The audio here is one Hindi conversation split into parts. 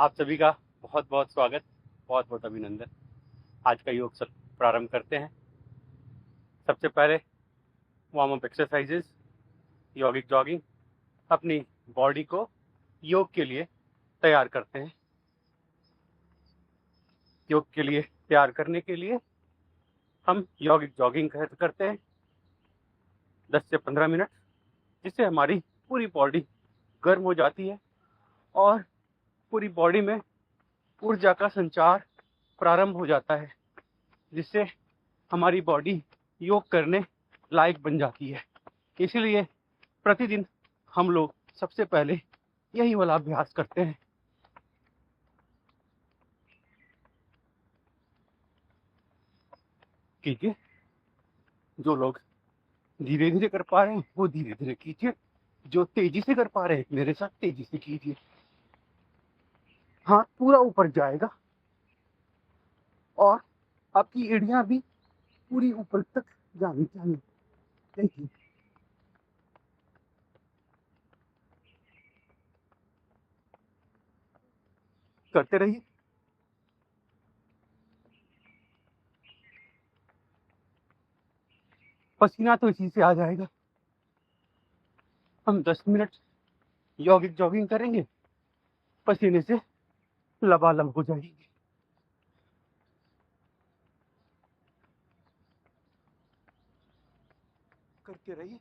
आप सभी का बहुत बहुत स्वागत, बहुत बहुत अभिनंदन। आज का योग सत्र प्रारंभ करते हैं। सबसे पहले वार्म अप एक्सरसाइजेस, यौगिक जॉगिंग, अपनी बॉडी को योग के लिए तैयार करते हैं। योग के लिए तैयार करने के लिए हम यौगिक जॉगिंग करते हैं 10 से 15 मिनट, जिससे हमारी पूरी बॉडी गर्म हो जाती है और पूरी बॉडी में ऊर्जा का संचार प्रारंभ हो जाता है, जिससे हमारी बॉडी योग करने लायक बन जाती है। इसलिए प्रतिदिन हम लोग सबसे पहले यही वाला अभ्यास करते हैं। कीजिए। जो लोग धीरे धीरे कर पा रहे हैं वो धीरे धीरे कीजिए। जो तेजी से कर पा रहे हैं मेरे साथ तेजी से कीजिए। हाथ पूरा ऊपर जाएगा और आपकी एड़ियां भी पूरी ऊपर तक जानी चाहिए। देखिए, करते रहिए। पसीना तो इसी से आ जाएगा। हम 10 मिनट यौगिक जॉगिंग करेंगे, पसीने से लबालब हो जाएंगे। करते रहिए।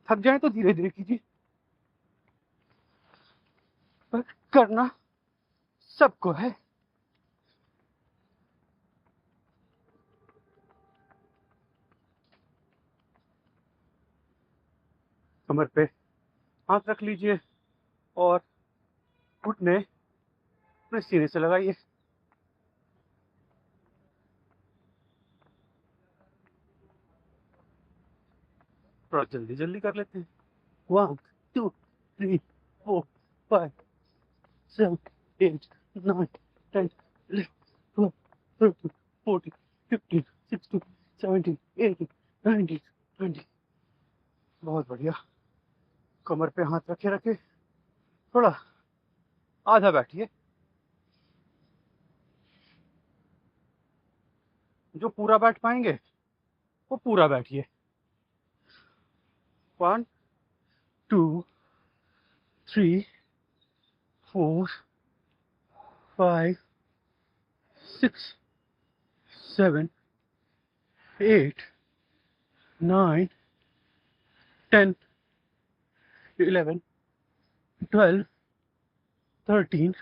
थक जाए तो धीरे धीरे कीजिए, पर करना सबको है। कमर पे हाथ रख लीजिए और घुटने अपने सीने से लगाइए। थोड़ा जल्दी जल्दी कर लेते हैं। 1 2 3 4 5 7 8 9 10 11 12 13 14 15 16 17 18 19 20। बहुत बढ़िया। कमर पे हाथ रखे रखे थोड़ा आधा बैठिए। जो पूरा बैठ पाएंगे वो पूरा बैठिए। 1 2 3 4 5 6 7 8 9 10 11 12 13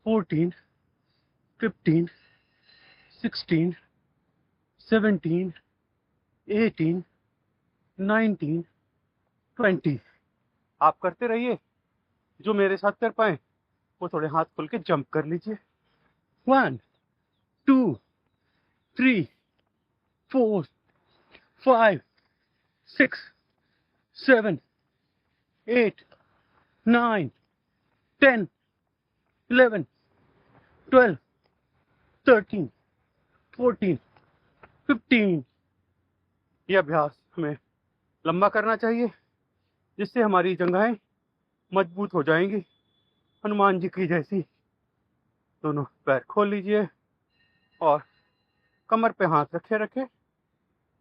14 15 16 17 18 19 20। आप करते रहिए। जो मेरे साथ कर पाए वो थोड़े हाथ खोल के जंप कर लीजिए। 1 2 3 4 5 6 7 8 9 10 11 12 13 14 15। ये अभ्यास हमें लंबा करना चाहिए, जिससे हमारी जंघाएं मजबूत हो जाएंगी, हनुमान जी की जैसी। दोनों पैर खोल लीजिए और कमर पे हाथ रखे रखे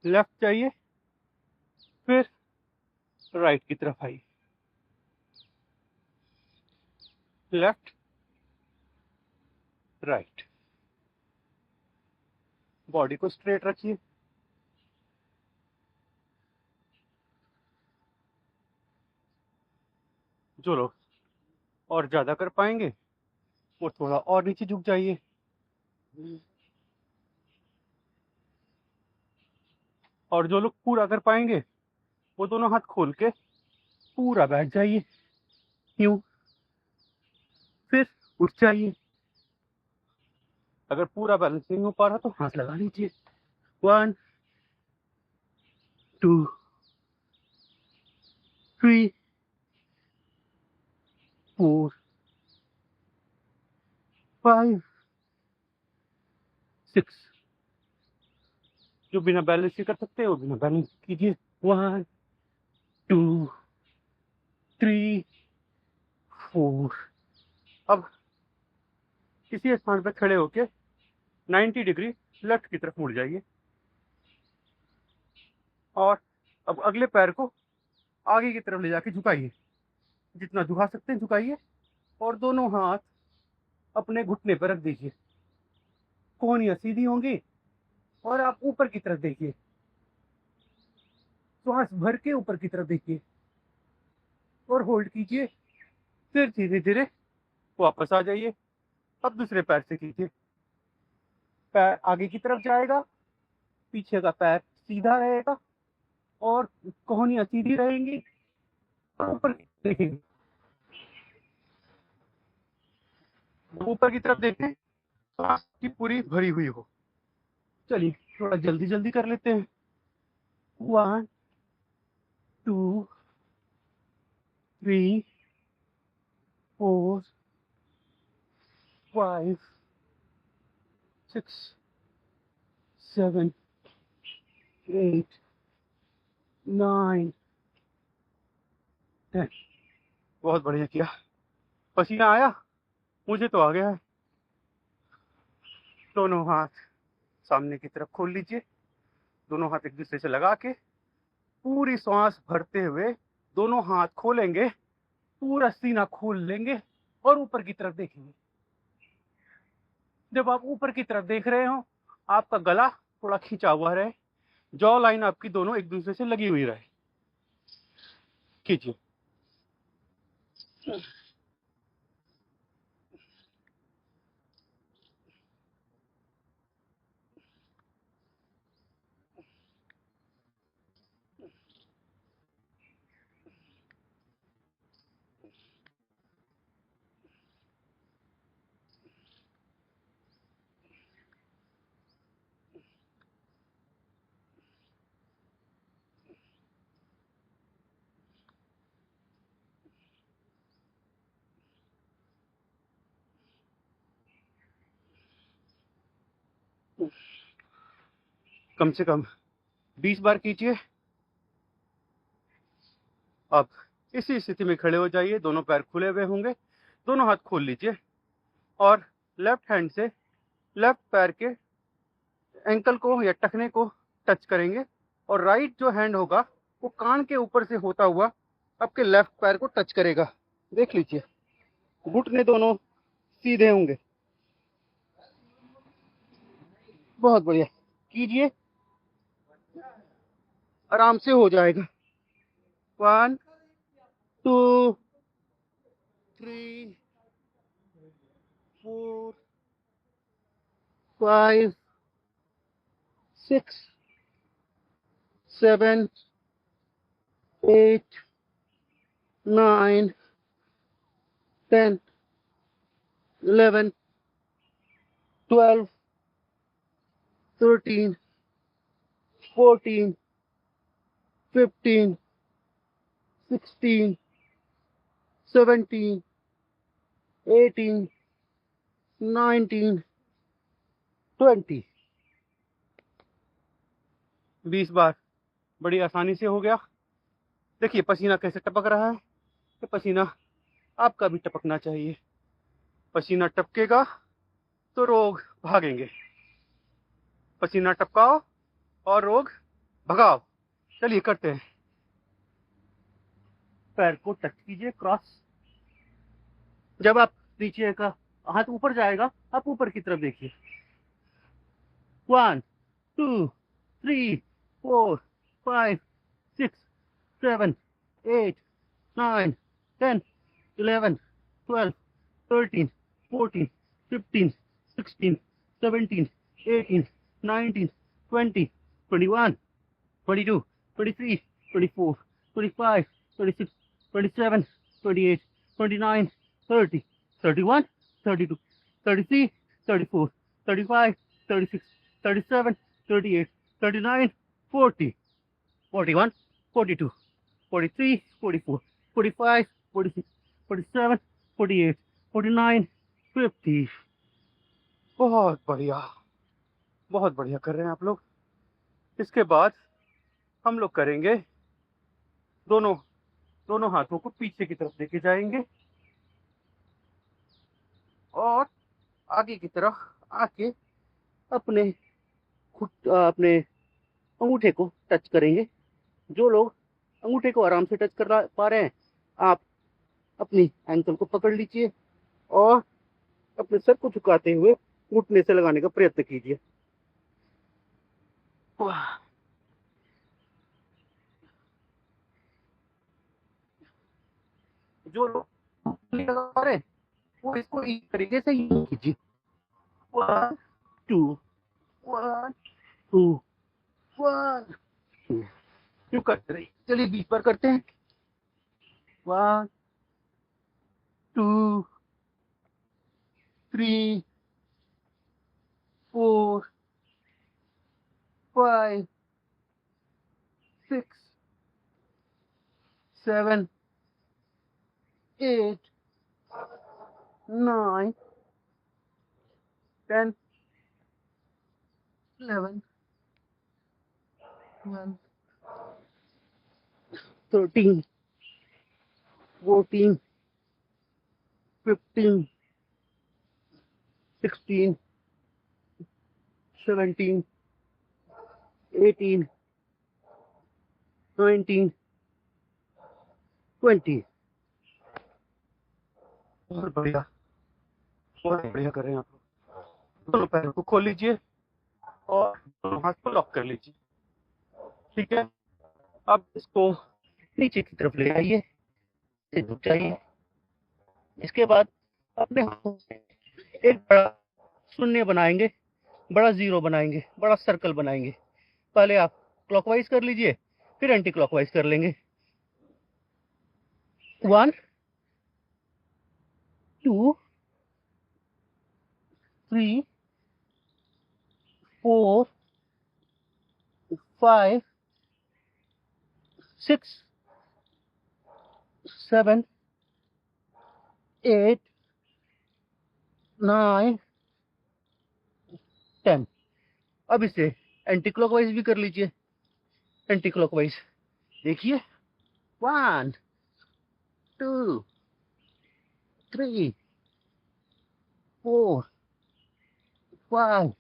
लेफ्ट जाइए, फिर राइट की तरफ आइए। Left right. बॉडी को स्ट्रेट रखिए। जो लोग और ज्यादा कर पाएंगे वो थोड़ा और नीचे झुक जाइए। और जो लोग पूरा कर पाएंगे वो दोनों हाथ खोल के पूरा बैठ जाइए, यूं। फिर उठ जाइए। अगर पूरा बैलेंस नहीं हो पा रहा तो हाथ लगा लीजिए। 1 2 3 4 5 6। जो बिना बैलेंस के कर सकते हैं वो बिना बैलेंस कीजिए। 1 2 3 4 अब किसी स्थान पर खड़े होके 90 डिग्री लेफ्ट की तरफ मुड़ जाइए और अब अगले पैर को आगे की तरफ ले जाके झुकाइए, जितना झुका सकते हैं झुकाइए और दोनों हाथ अपने घुटने पर रख दीजिए। कोहनियां सीधी होंगी और आप ऊपर की तरफ देखिए, श्वास भर के ऊपर की तरफ देखिए और होल्ड कीजिए। फिर धीरे धीरे वापस आ जाइए। अब दूसरे पैर से कीजिए, पैर आगे की तरफ जाएगा, पीछे का पैर सीधा रहेगा और कोहनियां सीधी रहेंगी, ऊपर देखेंगे, ऊपर की तरफ देखें, सांस की पूरी भरी हुई हो। चलिए थोड़ा जल्दी जल्दी कर लेते हैं। 1 2 3 4 5 6 7 8 9 10। बहुत बढ़िया किया। पसीना आया? मुझे तो आ गया है। दोनों हाथ सामने की तरफ खोल लीजिए, दोनों हाथ एक दूसरे से लगा के पूरी सांस भरते हुए दोनों हाथ खोलेंगे, पूरा सीना खोल लेंगे और ऊपर की तरफ देखेंगे। जब आप ऊपर की तरफ देख रहे हो, आपका गला थोड़ा खींचा हुआ रहे, जॉ लाइन आपकी दोनों एक दूसरे से लगी हुई रहे। कीजिए। कम से कम 20 बार कीजिए। अब इसी स्थिति में खड़े हो जाइए, दोनों पैर खुले हुए होंगे, दोनों हाथ खोल लीजिए और लेफ्ट हैंड से लेफ्ट पैर के एंकल को या टखने को टच करेंगे और राइट जो हैंड होगा वो कान के ऊपर से होता हुआ आपके लेफ्ट पैर को टच करेगा। देख लीजिए, घुटने दोनों सीधे होंगे। बहुत बढ़िया, कीजिए, आराम से हो जाएगा। 1 2 3 4 5 6 7 8 9 10 11 12 13 14 15 16 17 18 19 20। 20 बार बड़ी आसानी से हो गया। देखिए पसीना कैसे टपक रहा है, तो पसीना आपका भी टपकना चाहिए। पसीना टपकेगा तो रोग भागेंगे। पसीना टपकाओ और रोग भगाओ। चलिए करते हैं। पैर को टच कीजिए, क्रॉस। जब आप नीचे का हाथ ऊपर जाएगा, आप ऊपर की तरफ देखिए। 1 2 3 4 5 6 7 8 9 10 11 12 13 14 15 16 17 18 19 20 21 22 23 24 25 26 27 28 29 30 31 32 33 34 35 36 37 38 39 40 41 42 43 44 45 46 47 48 49 50। बहुत बढ़िया, बहुत बढ़िया कर रहे हैं आप लोग। इसके बाद हम लोग करेंगे, दोनों हाथों को पीछे की तरफ लेके जाएंगे और आगे की तरफ आके अपने अपने अंगूठे को टच करेंगे। जो लोग अंगूठे को आराम से टच कर पा रहे हैं, आप अपनी एंकल को पकड़ लीजिए और अपने सर को झुकाते हुए घुटने से लगाने का प्रयत्न कीजिए। जो लोग नहीं लगा पा रहे हैं, वो इसको इस तरीके से यूज कीजिए। 1 2 1 2 1 2। क्यों करते रहिए। चलिए 20 बार करते हैं। 1 2 3 4 5 6 7 8 9 10 11 12 13 14 15 16 17 18 19 20। बहुत बढ़िया, बहुत बढ़िया कर रहे हैं आप लोग। दोनों पैरों को खोल लीजिए और दोनों हाथ को लॉक कर लीजिए। ठीक है, अब इसको नीचे की तरफ ले आइए, झुक जाइए। इसके बाद अपने हाथों से एक बड़ा शून्य बनाएंगे, बड़ा जीरो बनाएंगे, बड़ा सर्कल बनाएंगे। पहले आप क्लॉकवाइज कर लीजिए, फिर एंटी क्लॉकवाइज कर लेंगे। 1 2 3 4 5 6 7 8 9 10। अब इसे एंटी क्लॉकवाइज भी कर लीजिए। एंटी क्लॉकवाइज देखिए। 1 2 3 4 5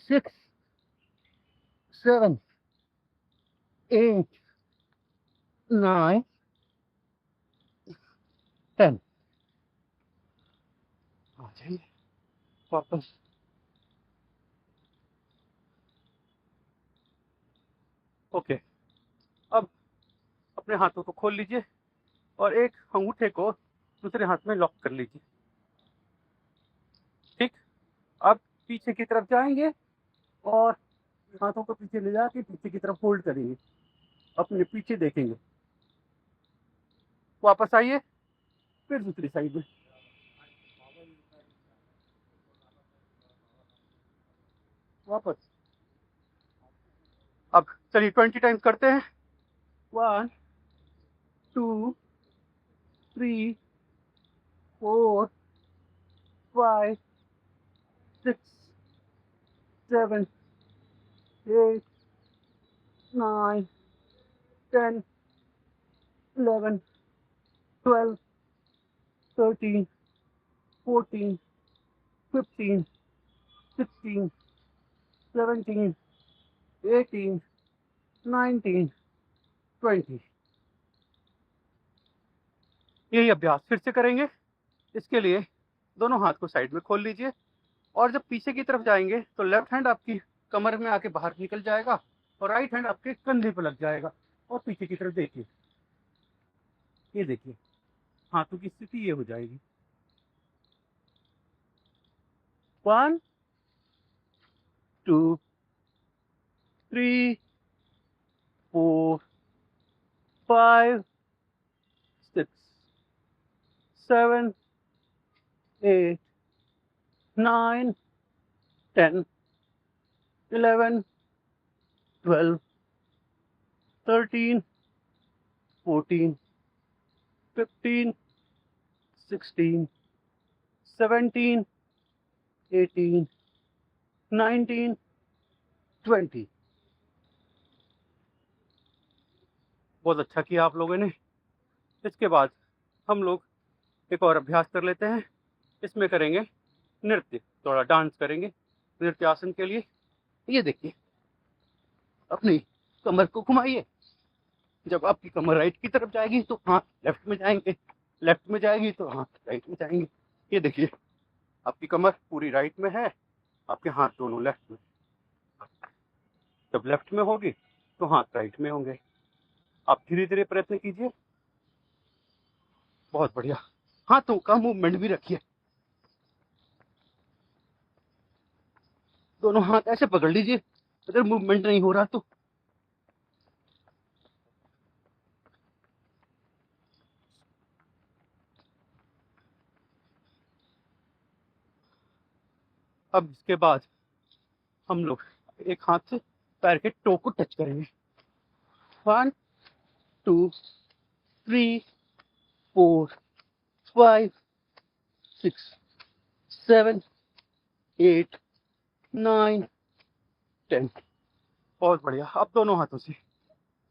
6 7 8 9 10। आ जाइए वापस। ओके, अब अपने हाथों को खोल लीजिए और एक अंगूठे को दूसरे हाथ में लॉक कर लीजिए। ठीक, अब पीछे की तरफ जाएंगे और हाथों को पीछे ले जाके पीछे की तरफ होल्ड करेंगे, अपने पीछे देखेंगे। वापस आइए, फिर दूसरी साइड में। वापस। अब चलिए 20 टाइम्स करते हैं। 1 2 3 4 5 6 7 8 9 10 11 12 13 14 15 16 17 18 19 20। यही अभ्यास फिर से करेंगे। इसके लिए दोनों हाथ को साइड में खोल लीजिए और जब पीछे की तरफ जाएंगे तो लेफ्ट हैंड आपकी कमर में आके बाहर निकल जाएगा और राइट हैंड आपके कंधे पर लग जाएगा। और पीछे की तरफ देखिए, ये देखिए, हाथों की स्थिति ये हो जाएगी। 1 2 3 4 5 6 7 8 9 10 11 12 13 14 15 16 17 18 19 20। बहुत अच्छा किया आप लोगों ने। इसके बाद हम लोग एक और अभ्यास कर लेते हैं। इसमें करेंगे नृत्य, थोड़ा डांस करेंगे नृत्यासन के लिए। ये देखिए, अपनी कमर को घुमाइए। जब आपकी कमर राइट की तरफ जाएगी तो हाथ लेफ्ट में जाएंगे, लेफ्ट में जाएगी तो हाथ राइट में जाएंगे। ये देखिए, आपकी कमर पूरी राइट में है, आपके हाथ दोनों लेफ्ट में। जब लेफ्ट में होगी तो हाथ राइट में होंगे। आप धीरे धीरे प्रयत्न कीजिए। बहुत बढ़िया। हाथों का मूवमेंट भी रखिए। दोनों हाथ ऐसे पकड़ लीजिए, अगर मूवमेंट नहीं हो रहा तो। अब इसके बाद हम लोग एक हाथ से पैर के टो को टच करेंगे। 1 2 3 4 5 6 7 8 9 10। बहुत बढ़िया। अब दोनों हाथों से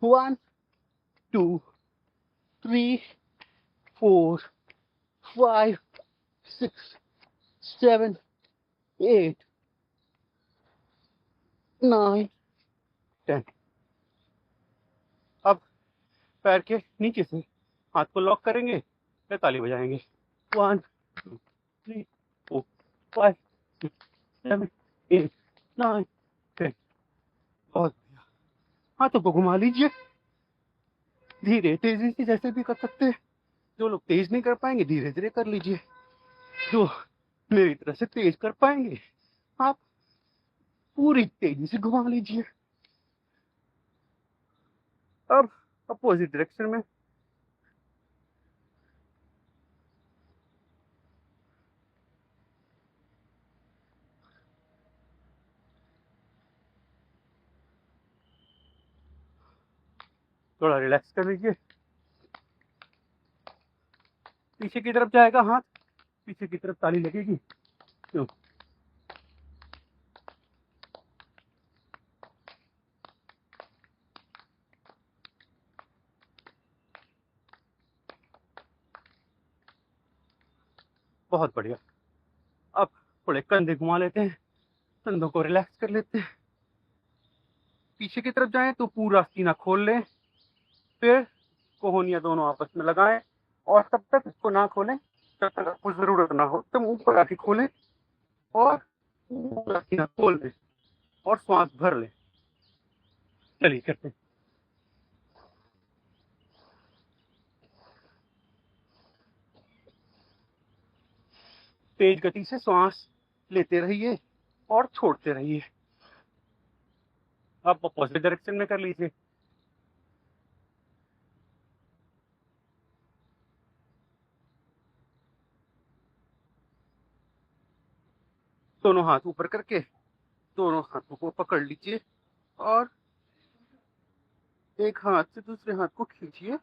1 2 3 4 5 6 7 8 9 10। अब पैर के नीचे से हाथ को लॉक करेंगे, फिर ताली बजाएंगे। 1 2 3 4 5 6 7 8 9 10। बहुत बढ़िया। हाथों को घुमा लीजिए, धीरे तेजी से जैसे भी कर सकते हैं। जो लोग तेज नहीं कर पाएंगे धीरे धीरे कर लीजिए। जो मेरी तरह से तेज कर पाएंगे आप पूरी तेजी से घुमा लीजिए। अब अपोजिट डायरेक्शन में थोड़ा रिलैक्स कर लीजिए। पीछे की तरफ जाएगा हाथ, पीछे की तरफ ताली लगेगी। क्यों? बहुत बढ़िया। अब थोड़े कंधे घुमा लेते हैं, कंधों को रिलैक्स कर लेते हैं। पीछे की तरफ जाएं तो पूरा सीना खोल लें, फिर कोहनियां दोनों आपस में लगाएं और तब तक इसको ना खोलें जब तक आपको जरूरत ना हो। तब ऊपर आके खोलें और पूरा सीना खोल लें और श्वास भर लें। चलिए करते हैं। तेज गति से श्वास लेते रहिए और छोड़ते रहिए। आप अपोजिट डायरेक्शन में कर लीजिए। दोनों हाथ ऊपर करके दोनों हाथों को पकड़ लीजिए और एक हाथ से दूसरे हाथ को खींचिए।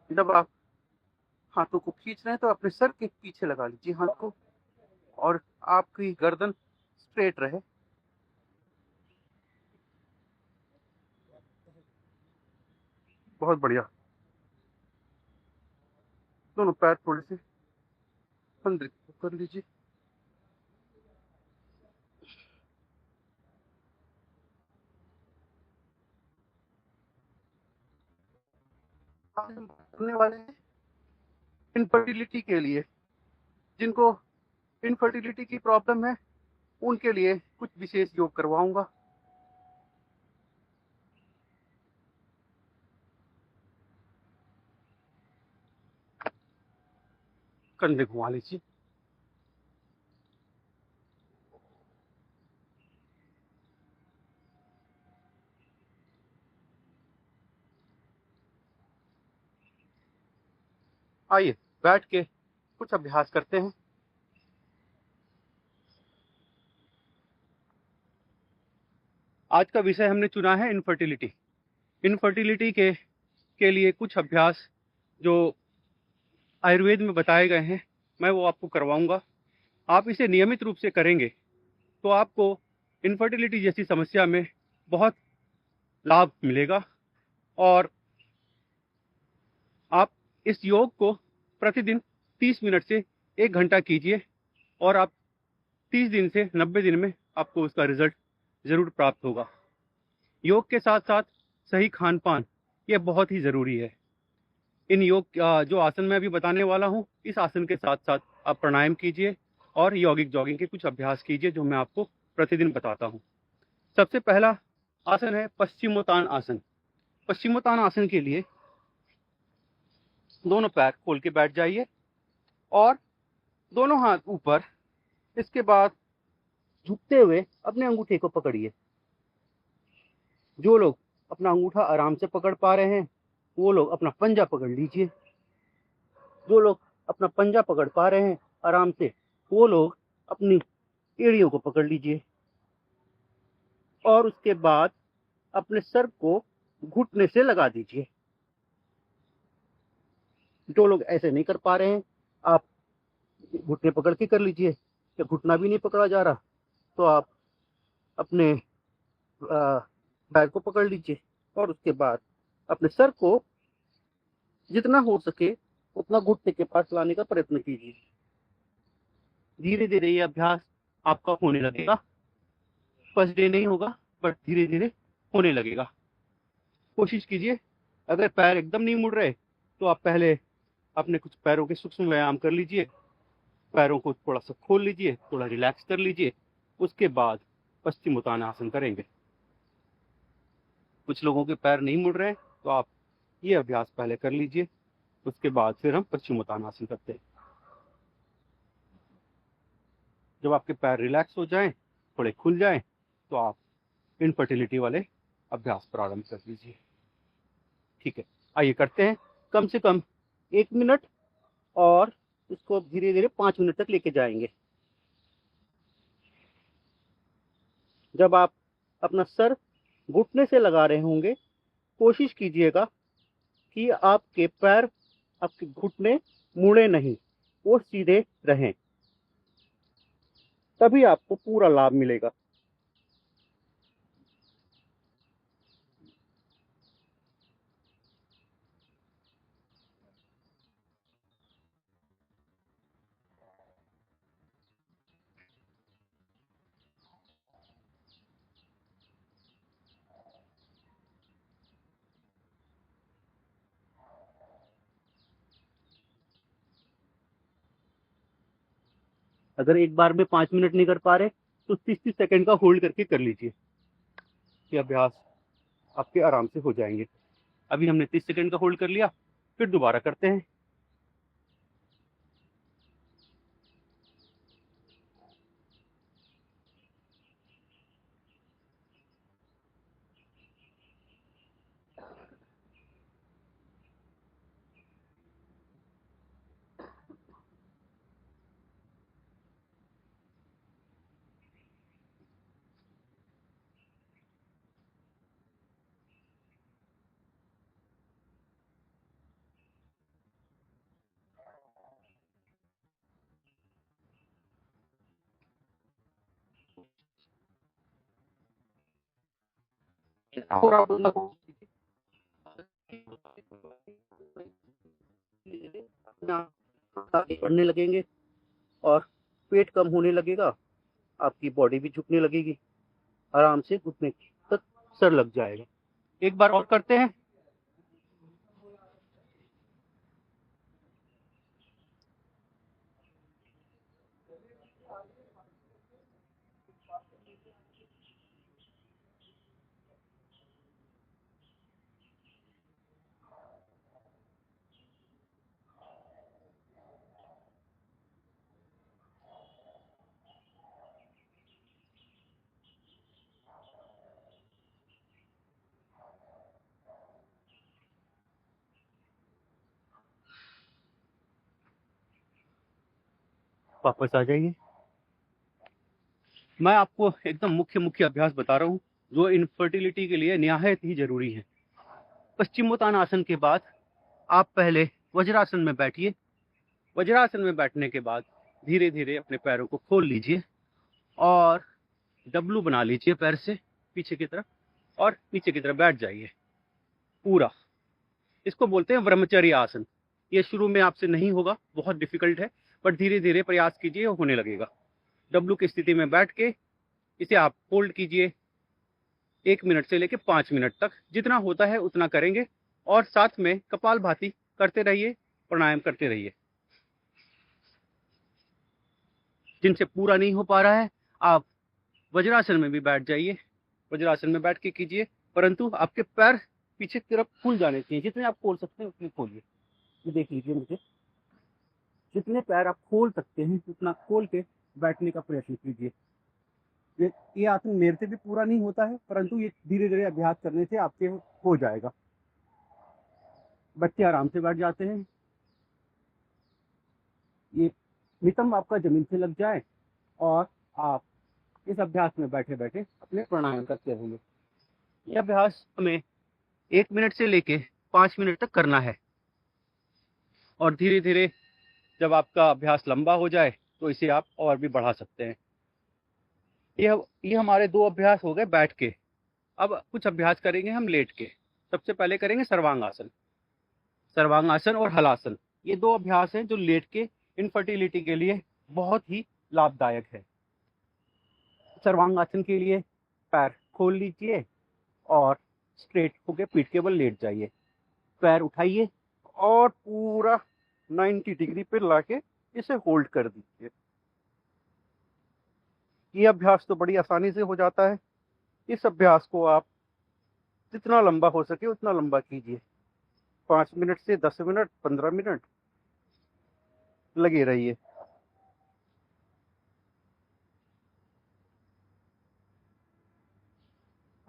जब आप हाथों को खींच रहे हैं तो अपने सर के पीछे लगा लीजिए हाथ को और आपकी गर्दन स्ट्रेट रहे। बहुत बढ़िया। दोनों पैर थोड़े से अंदर कर लीजिए। करने वाले हैं इनफर्टिलिटी के लिए। जिनको इनफर्टिलिटी की प्रॉब्लम है उनके लिए कुछ विशेष योग करवाऊंगा। कंधे घुमा लीजिए। आइए बैठ के कुछ अभ्यास करते हैं। आज का विषय हमने चुना है इनफर्टिलिटी। इनफर्टिलिटी के लिए कुछ अभ्यास जो आयुर्वेद में बताए गए हैं, मैं वो आपको करवाऊंगा। आप इसे नियमित रूप से करेंगे तो आपको इनफर्टिलिटी जैसी समस्या में बहुत लाभ मिलेगा। और आप इस योग को प्रतिदिन 30 मिनट से 1 घंटा कीजिए और आप 30 दिन से 90 दिन में आपको उसका रिजल्ट ज़रूर प्राप्त होगा। योग के साथ साथ सही खान पान ये बहुत ही ज़रूरी है। इन योग जो आसन मैं अभी बताने वाला हूँ, इस आसन के साथ साथ आप प्राणायाम कीजिए और यौगिक जॉगिंग के कुछ अभ्यास कीजिए जो मैं आपको प्रतिदिन बताता हूँ। सबसे पहला आसन है पश्चिमोत्तान आसन। पश्चिमोत्तान आसन के लिए दोनों पैर खोल के बैठ जाइए और दोनों हाथ ऊपर। इसके बाद झुकते हुए अपने अंगूठे को पकड़िए। जो लोग अपना अंगूठा आराम से पकड़ पा रहे हैं वो लोग अपना पंजा पकड़ लीजिए। जो लोग अपना पंजा पकड़ पा रहे हैं आराम से वो लोग अपनी एड़ियों को पकड़ लीजिए और उसके बाद अपने सर को घुटने से लगा दीजिए। जो लोग ऐसे नहीं कर पा रहे हैं आप घुटने पकड़ के कर लीजिए। या घुटना भी नहीं पकड़ा जा रहा तो आप अपने पैर को पकड़ लीजिए और उसके बाद अपने सर को जितना हो सके उतना घुटने के पास लाने का प्रयत्न कीजिए। धीरे धीरे ये अभ्यास आपका होने लगेगा। फर्स्ट डे नहीं होगा बट धीरे धीरे होने लगेगा। कोशिश कीजिए, अगर पैर एकदम नहीं मुड़ रहे तो आप पहले अपने कुछ पैरों के सूक्ष्म व्यायाम कर लीजिए। पैरों को थोड़ा सा खोल लीजिए, थोड़ा रिलैक्स कर लीजिए, उसके बाद पश्चिमोत्तान आसन करेंगे। कुछ लोगों के पैर नहीं मुड़ रहे हैं तो आप ये अभ्यास पहले कर लीजिए, उसके बाद फिर हम पश्चिमोत्तान आसन करते हैं। जब आपके पैर रिलैक्स हो जाएं, थोड़े खुल जाएं, तो आप इनफर्टिलिटी वाले अभ्यास प्रारंभ कर लीजिए। ठीक है, आइए करते हैं। कम से कम 1 मिनट और इसको धीरे धीरे 5 मिनट तक लेके जाएंगे। जब आप अपना सर घुटने से लगा रहे होंगे कोशिश कीजिएगा कि आपके पैर, आपके घुटने मुड़े नहीं, वो सीधे रहें, तभी आपको पूरा लाभ मिलेगा। अगर एक बार में 5 मिनट नहीं कर पा रहे तो 30-30 सेकंड का होल्ड करके कर लीजिए। ये अभ्यास आपके आराम से हो जाएंगे। अभी हमने 30 सेकंड का होल्ड कर लिया, फिर दोबारा करते हैं। और आप बढ़ने लगेंगे और पेट कम होने लगेगा, आपकी बॉडी भी झुकने लगेगी, आराम से घुटने तक सर लग जाएगा। एक बार और करते हैं। वापस आ जाइए। मैं आपको एकदम मुख्य मुख्य अभ्यास बता रहा हूँ जो इनफर्टिलिटी के लिए निहायत ही जरूरी है। पश्चिमोत्तान आसन के बाद आप पहले वज्रासन में बैठिए। वज्रासन में बैठने के बाद धीरे धीरे अपने पैरों को खोल लीजिए और डब्लू बना लीजिए पैर से पीछे की तरफ और नीचे की तरफ बैठ जाइए पूरा। इसको बोलते हैं ब्रह्मचर्य आसन। ये शुरू में आपसे नहीं होगा, बहुत डिफिकल्ट है, पर धीरे धीरे प्रयास कीजिए, होने लगेगा। डब्लू की स्थिति में बैठ के इसे आप होल्ड कीजिए 1 मिनट से लेकर 5 मिनट तक, जितना होता है उतना करेंगे, और साथ में कपालभाति करते रहिए, प्राणायाम करते रहिए। जिनसे पूरा नहीं हो पा रहा है, आप वज्रासन में भी बैठ जाइए, वज्रासन में बैठ के कीजिए, परंतु आपके पैर पीछे की तरफ खुल जाने चाहिए। जितने आप खोल सकते हैं उतने खोलिए। ये देख लीजिए मुझे, जितने पैर आप खोल सकते हैं उतना खोल के बैठने का प्रयत्न कीजिए। ये आसन मेरे से भी पूरा नहीं होता है, परंतु ये धीरे धीरे अभ्यास करने से आपके हो जाएगा। बच्चे आराम से बैठ जाते हैं। ये नितंब आपका जमीन से लग जाए और आप इस अभ्यास में बैठे बैठे अपने प्राणायाम करते रहेंगे। यह अभ्यास हमें 1 मिनट से लेके 5 मिनट तक करना है, और धीरे धीरे जब आपका अभ्यास लंबा हो जाए तो इसे आप और भी बढ़ा सकते हैं। ये हमारे 2 अभ्यास हो गए बैठ के। अब कुछ अभ्यास करेंगे हम लेट के। सबसे पहले करेंगे सर्वांगासन। सर्वांगासन और हलासन, ये 2 अभ्यास हैं जो लेट के इनफर्टिलिटी के लिए बहुत ही लाभदायक है। सर्वांगासन के लिए पैर खोल लीजिए और स्ट्रेट होकर पीठ के बल लेट जाइए। पैर उठाइए और पूरा 90 डिग्री पे लाके इसे होल्ड कर दीजिए। ये अभ्यास तो बड़ी आसानी से हो जाता है। इस अभ्यास को आप जितना लंबा हो सके उतना लंबा कीजिए। 5 मिनट से 10 मिनट, 15 मिनट लगे रहिए।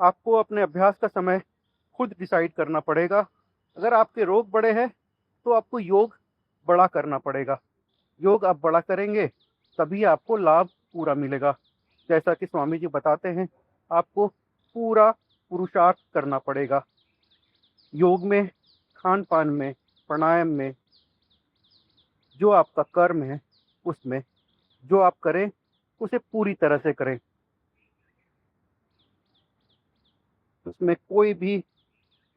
आपको अपने अभ्यास का समय खुद डिसाइड करना पड़ेगा। अगर आपके रोग बड़े हैं तो आपको योग बड़ा करना पड़ेगा। योग आप बड़ा करेंगे तभी आपको लाभ पूरा मिलेगा। जैसा कि स्वामी जी बताते हैं, आपको पूरा पुरुषार्थ करना पड़ेगा। योग में, खान पान में, प्राणायाम में, जो आपका कर्म है उसमें जो आप करें उसे पूरी तरह से करें। उसमें कोई भी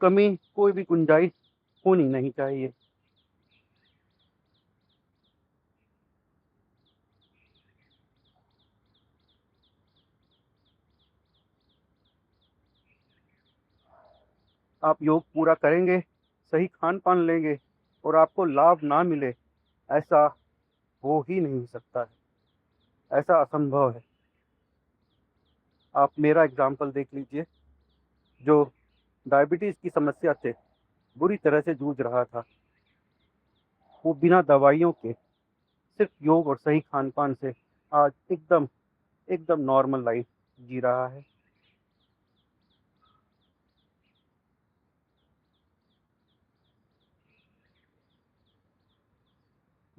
कमी, कोई भी गुंजाइश होनी नहीं चाहिए। आप योग पूरा करेंगे, सही खान पान लेंगे और आपको लाभ ना मिले, ऐसा हो ही नहीं सकता है। ऐसा असंभव है। आप मेरा एग्जाम्पल देख लीजिए। जो डायबिटीज की समस्या से बुरी तरह से जूझ रहा था, वो बिना दवाइयों के सिर्फ योग और सही खान पान से आज एकदम एकदम नॉर्मल लाइफ जी रहा है।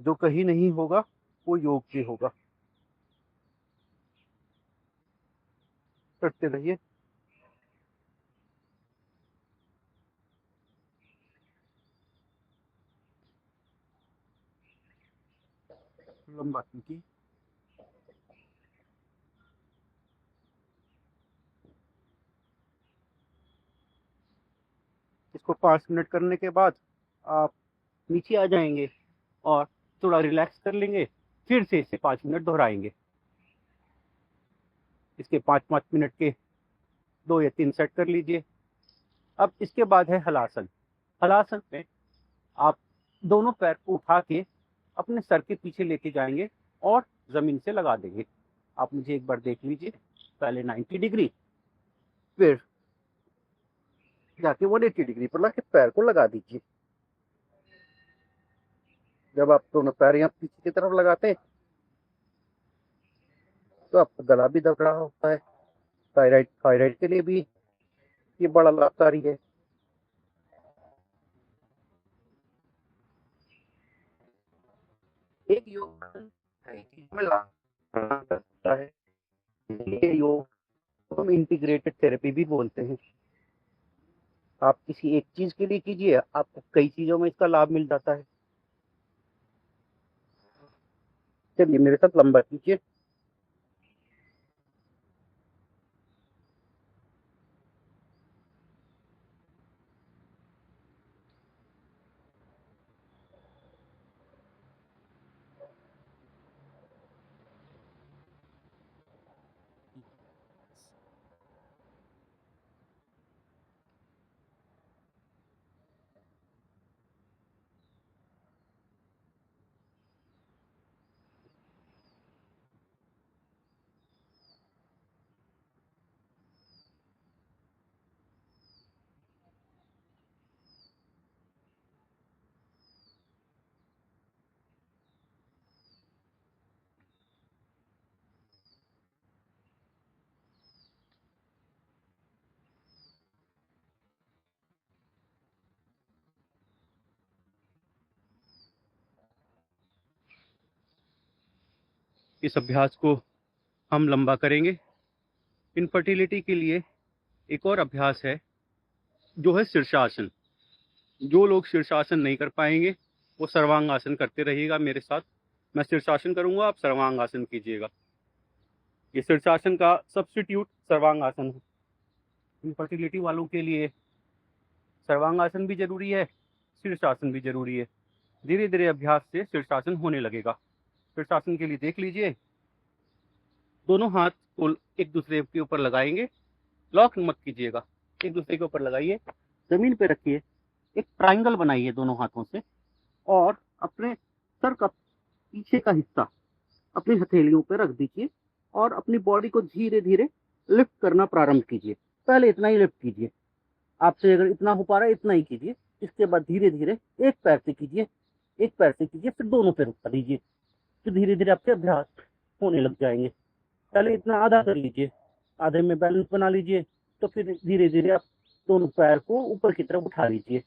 जो कहीं नहीं होगा वो योग से होगा। करते रहिए। लंबा कीजिए। इसको 5 मिनट करने के बाद आप नीचे आ जाएंगे और थोड़ा रिलैक्स कर लेंगे। फिर से इसे 5 मिनट दोहराएंगे। इसके 5-5 मिनट के 2 या 3 सेट कर लीजिए। अब इसके बाद है हलासन। हलासन में आप दोनों पैर को उठा के अपने सर के पीछे लेके जाएंगे और जमीन से लगा देंगे। आप मुझे एक बार देख लीजिए। पहले 90 डिग्री, फिर जाके 180 डिग्री पर लाके पैर को लगा दीजिए। जब आप दोनों पैर यहाँ पीछे की तरफ लगाते हैं तो आपका गला भी दब रहा होता है। थायराइड थायराइड के लिए भी ये बड़ा लाभकारी है। एक योग है कि हमें लाभ कर सकता है। ये योग को हम इंटीग्रेटेड थेरेपी भी बोलते हैं। आप किसी एक चीज के लिए कीजिए, आपको कई चीजों में इसका लाभ मिल जाता है। चलिए मेरे साथ लंबा कीजिए। इस अभ्यास को हम लंबा करेंगे। इनफर्टिलिटी के लिए एक और अभ्यास है जो है शीर्षासन। जो लोग शीर्षासन नहीं कर पाएंगे वो सर्वांगासन करते रहिएगा मेरे साथ। मैं शीर्षासन करूंगा, आप सर्वांगासन कीजिएगा। ये शीर्षासन का सब्स्टिट्यूट सर्वांगासन है। इनफर्टिलिटी वालों के लिए सर्वांगासन भी जरूरी है, शीर्षासन भी जरूरी है। धीरे धीरे अभ्यास से शीर्षासन होने लगेगा। शीर्षासन के लिए देख लीजिए, दोनों हाथ को एक दूसरे के ऊपर लगाएंगे, लॉक मत कीजिएगा, एक दूसरे के ऊपर लगाइए, जमीन पे रखिए, एक ट्रायंगल बनाइए दोनों हाथों से और अपने सर का पीछे का हिस्सा अपनी हथेलियों पर रख दीजिए और अपनी बॉडी को धीरे धीरे लिफ्ट करना प्रारंभ कीजिए। पहले इतना ही लिफ्ट कीजिए, आपसे अगर इतना हो पा रहा है इतना ही कीजिए। इसके बाद धीरे धीरे एक पैर से कीजिए, एक पैर से कीजिए, फिर दोनों पैर उठा लीजिए। फिर धीरे धीरे आपके अभ्यास होने लग जाएंगे। पहले इतना आधा कर लीजिए, आधे में बैलेंस बना लीजिए, तो फिर धीरे धीरे आप दोनों पैर को ऊपर की तरफ उठा लीजिए।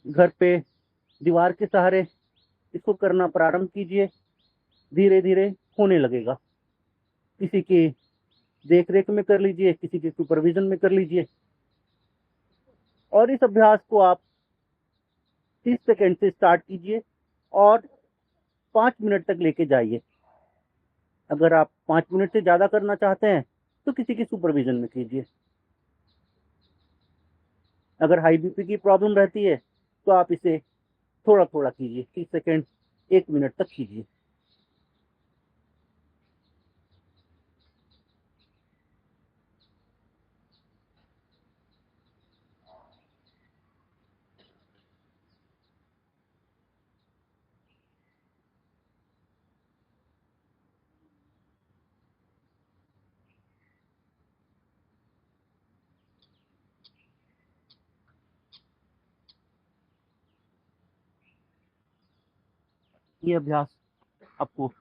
घर पे दीवार के सहारे इसको करना प्रारंभ कीजिए, धीरे धीरे होने लगेगा। किसी की देख रेख में कर लीजिए, किसी के सुपरविजन में कर लीजिए। और इस अभ्यास को आप 30 सेकंड से स्टार्ट कीजिए और 5 मिनट तक लेके जाइए। अगर आप 5 मिनट से ज्यादा करना चाहते हैं तो किसी की सुपरविजन में कीजिए। अगर हाई बीपी की प्रॉब्लम रहती है तो आप इसे थोड़ा थोड़ा कीजिए, 30 सेकंड 1 मिनट तक कीजिए। ये अभ्यास आपको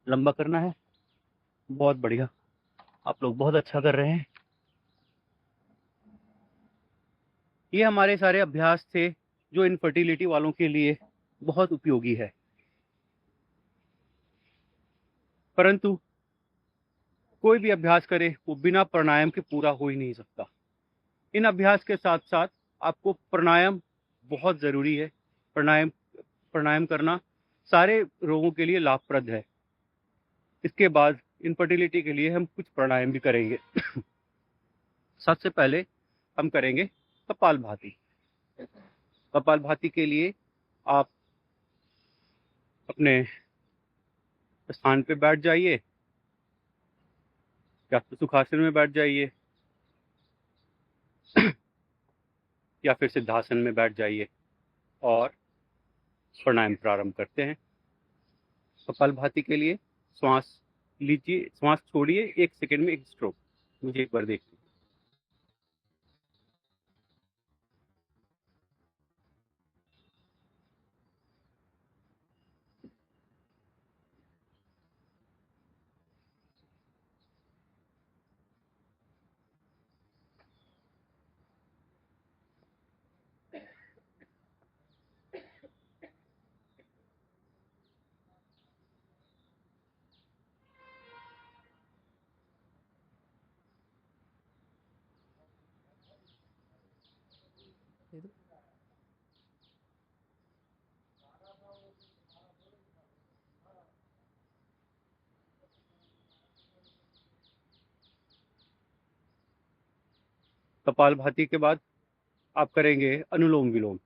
लंबा करना है। बहुत बढ़िया, आप लोग बहुत अच्छा कर रहे हैं। ये हमारे सारे अभ्यास थे जो इनफर्टिलिटी वालों के लिए बहुत उपयोगी है। परंतु कोई भी अभ्यास करे वो बिना प्राणायाम के पूरा हो ही नहीं सकता। इन अभ्यास के साथ साथ आपको प्राणायाम बहुत जरूरी है। प्राणायाम प्राणायाम करना सारे रोगों के लिए लाभप्रद है। इसके बाद इनफर्टिलिटी के लिए हम कुछ प्राणायाम भी करेंगे। सबसे पहले हम करेंगे कपालभाति। कपालभाति के लिए आप अपने स्थान पे बैठ जाइए या तो सुखासन में बैठ जाइए या फिर सिद्धासन में बैठ जाइए और प्राणायाम प्रारंभ करते हैं। कपालभाति के लिए श्वास लीजिए, श्वास छोड़िए, 1 सेकंड में 1 स्ट्रोक। मुझे एक बार देखिए। कपालभाति के बाद आप करेंगे अनुलोम विलोम।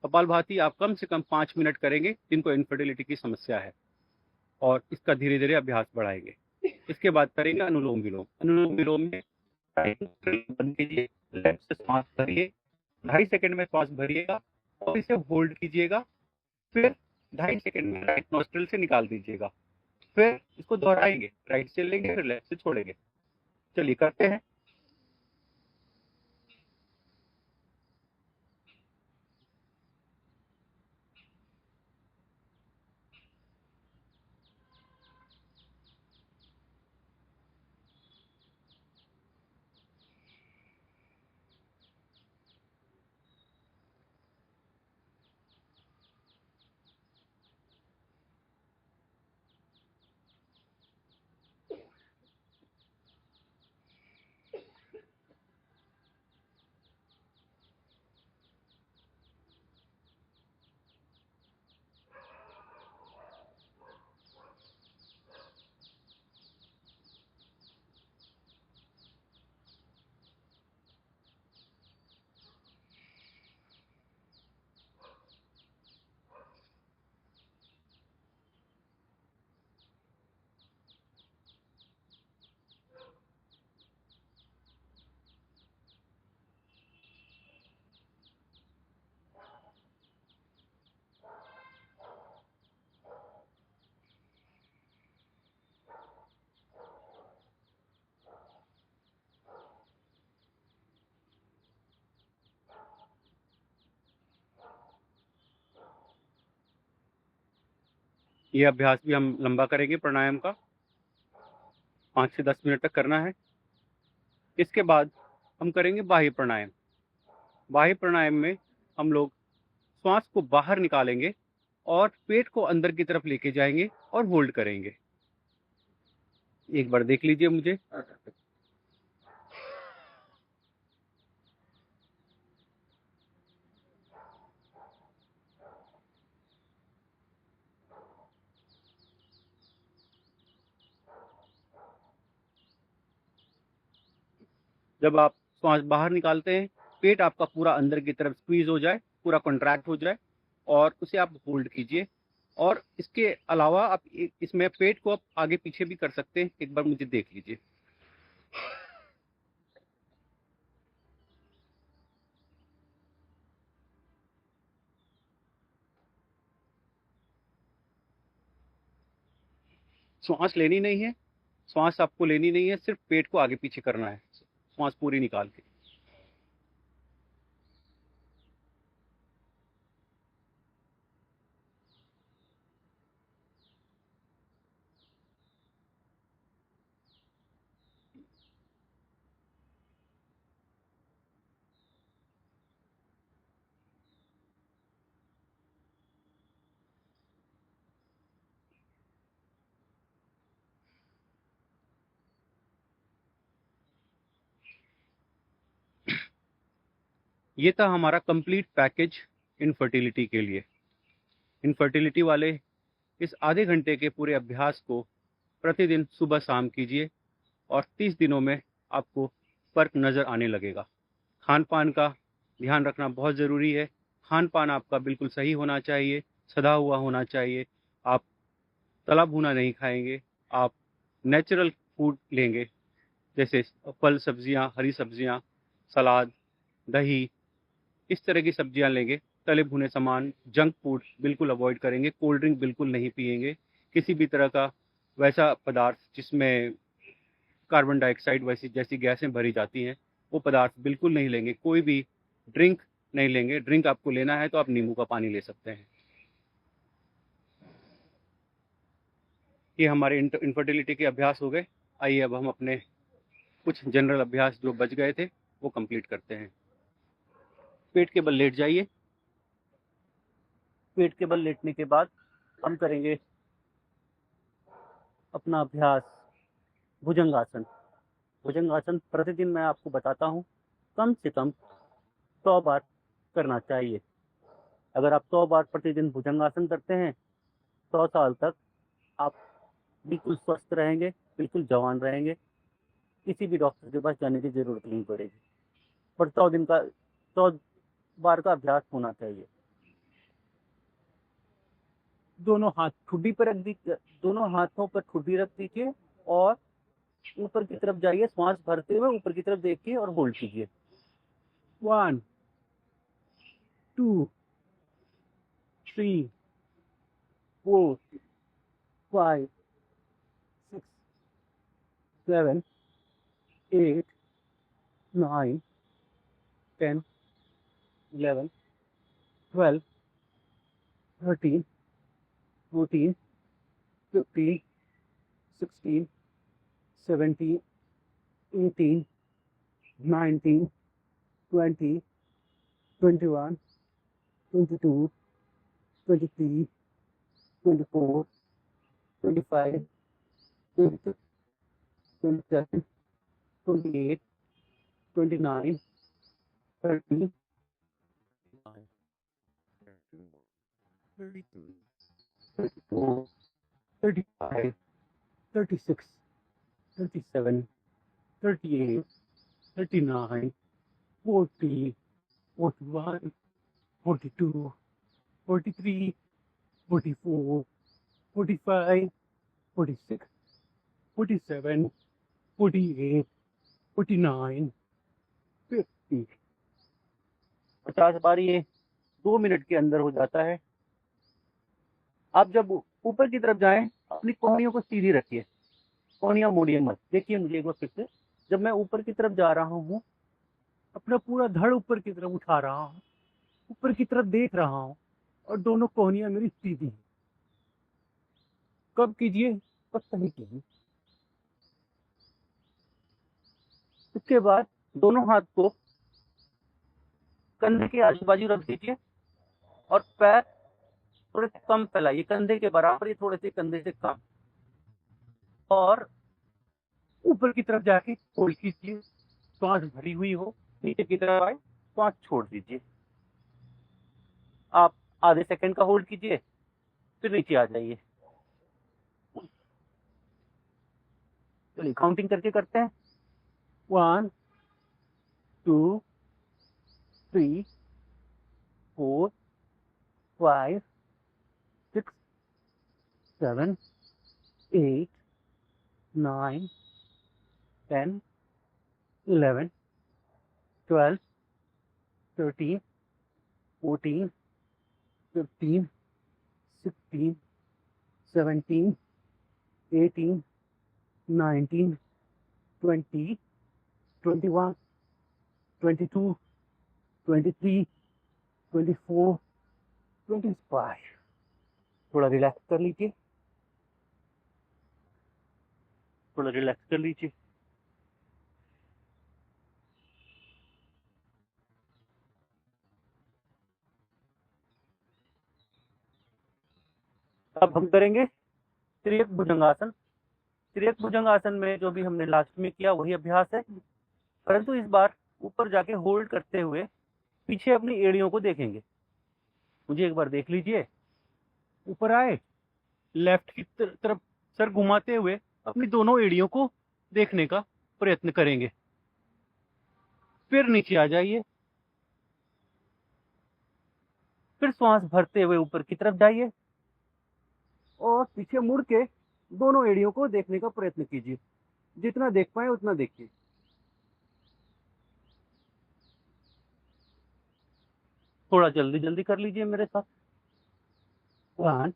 कपालभाति आप कम से कम 5 मिनट करेंगे जिनको इनफर्टिलिटी की समस्या है और इसका धीरे धीरे अभ्यास बढ़ाएंगे। इसके बाद करेंगे अनुलोम विलोम। अनुलोम विलोम में बंद कीजिए, लेफ्ट से सांस भरिए, 2.5 सेकंड में सांस भरिएगा और इसे होल्ड कीजिएगा। फिर 2.5 सेकंड में राइट नोस्ट्रिल से निकाल दीजिएगा। फिर इसको दोहराएंगे, राइट से लेंगे फिर लेफ्ट से छोड़ेंगे। चलिए करते हैं। ये अभ्यास भी हम लंबा करेंगे प्राणायाम का, 5 से 10 मिनट तक करना है। इसके बाद हम करेंगे बाह्य प्राणायाम। बाह्य प्राणायाम में हम लोग श्वास को बाहर निकालेंगे और पेट को अंदर की तरफ लेके जाएंगे और होल्ड करेंगे। एक बार देख लीजिए मुझे। जब आप श्वास बाहर निकालते हैं, पेट आपका पूरा अंदर की तरफ स्क्वीज हो जाए, पूरा कॉन्ट्रैक्ट हो जाए, और उसे आप होल्ड कीजिए। और इसके अलावा आप इसमें पेट को आप आगे पीछे भी कर सकते हैं। एक बार मुझे देख लीजिए। श्वास लेनी नहीं है, श्वास आपको लेनी नहीं है, सिर्फ पेट को आगे पीछे करना है, श्वास पूरी निकाल के। ये था हमारा कंप्लीट पैकेज इनफर्टिलिटी के लिए। इनफर्टिलिटी वाले इस आधे घंटे के पूरे अभ्यास को प्रतिदिन सुबह शाम कीजिए और 30 दिनों में आपको फर्क नज़र आने लगेगा। खान पान का ध्यान रखना बहुत ज़रूरी है। खान पान आपका बिल्कुल सही होना चाहिए, सधा हुआ होना चाहिए। आप तला भुना नहीं खाएंगे, आप नेचुरल फूड लेंगे, जैसे फल सब्जियां, हरी सब्जियां, सलाद, दही, इस तरह की सब्जियां लेंगे। तले भुने सामान, जंक फूड बिल्कुल अवॉइड करेंगे। कोल्ड ड्रिंक बिल्कुल नहीं पिएंगे। किसी भी तरह का वैसा पदार्थ जिसमें कार्बन डाइऑक्साइड वैसी जैसी गैसें भरी जाती हैं, वो पदार्थ बिल्कुल नहीं लेंगे। कोई भी ड्रिंक नहीं लेंगे। ड्रिंक आपको लेना है तो आप नींबू का पानी ले सकते हैं। ये हमारे इनफर्टिलिटी के अभ्यास हो गए। आइए अब हम अपने कुछ जनरल अभ्यास जो बच गए थे वो कंप्लीट करते हैं। पेट के बल लेट जाइए। पेट के बल लेटने के बाद हम करेंगे अपना अभ्यास भुजंगासन। भुजंगासन प्रतिदिन मैं आपको बताता हूँ, कम से कम 100 बार करना चाहिए। अगर आप 100 बार प्रतिदिन भुजंगासन करते हैं, 100 साल तक आप बिल्कुल स्वस्थ रहेंगे, बिल्कुल जवान रहेंगे। किसी भी डॉक्टर के पास जाने की जरूरत नहीं पड़ेगी। पर 100 बार का अभ्यास होना चाहिए। दोनों हाथ ठुड्डी पर रख दीजिए, दोनों हाथों पर ठुड्डी रख दीजिए और ऊपर की तरफ जाइए। श्वास भरते हुए ऊपर की तरफ देखिए और होल्ड कीजिए। 1 2 3 4 5 6 7 8 9 10 11 12 13 14 15 16 17 18 19 20 21 22 23 24 25 26 27 28 29 30 32 34 35 36 37 38 39 40 41 42 43 44 45 46 47 48 49 50। 50 बार ये 2 मिनट के अंदर हो जाता है। आप जब ऊपर की तरफ जाएं, अपनी कोहनियों को सीधी रखिए, कोहनियां मोड़िए मत। देखिए मुझे एक बार फिर से। जब मैं ऊपर की तरफ जा रहा हूँ, अपना पूरा धड़ ऊपर की तरफ उठा रहा हूँ, ऊपर की तरफ देख रहा हूँ और दोनों कोहनियां मेरी सीधी हैं। कब कीजिए पता नहीं कीजिए। उसके बाद दोनों हाथ को कंधे के आजू बाजू रख दीजिए और पैर थोड़े कम फैलाइए, कंधे के बराबर ही, थोड़े से कंधे से कम, और ऊपर की तरफ जाके होल्ड कीजिए। श्वास भरी हुई हो, नीचे की तरफ आए, श्वास छोड़ दीजिए। आप आधे सेकंड का होल्ड कीजिए, फिर नीचे आ जाइए। चलिए काउंटिंग करके करते हैं। 1 2 3 4 5 6 7 8 9 10 11 12 13 14 15 16 17 18 19 20 21 22 23 24 25। थोड़ा रिलैक्स कर लीजिए, थोड़ा रिलैक्स कर लीजिए। अब हम करेंगे त्रियक भुजंगासन। त्रियक भुजंगासन में जो भी हमने लास्ट में किया वही अभ्यास है, परंतु इस बार ऊपर जाके होल्ड करते हुए पीछे अपनी एड़ियों को देखेंगे। मुझे एक बार देख लीजिए। ऊपर आए, लेफ्ट की तरफ सर घुमाते हुए अपनी दोनों एड़ियों को देखने का प्रयत्न करेंगे। फिर नीचे आ जाइए, फिर श्वास भरते हुए ऊपर की तरफ जाइए और पीछे मुड़ के दोनों एड़ियों को देखने का प्रयत्न कीजिए। जितना देख पाए उतना देखिए। थोड़ा जल्दी जल्दी कर लीजिए मेरे साथ। 1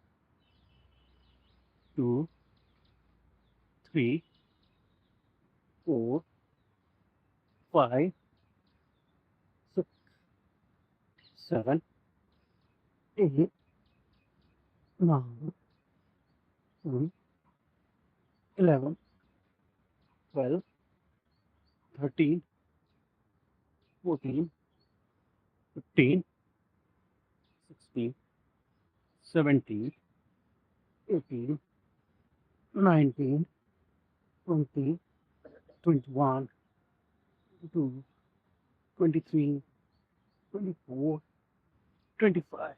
2 3 4 5 6 7 8 9 10 11 12 13 14 15 16 17 18 19 20 21 22 23 24 25।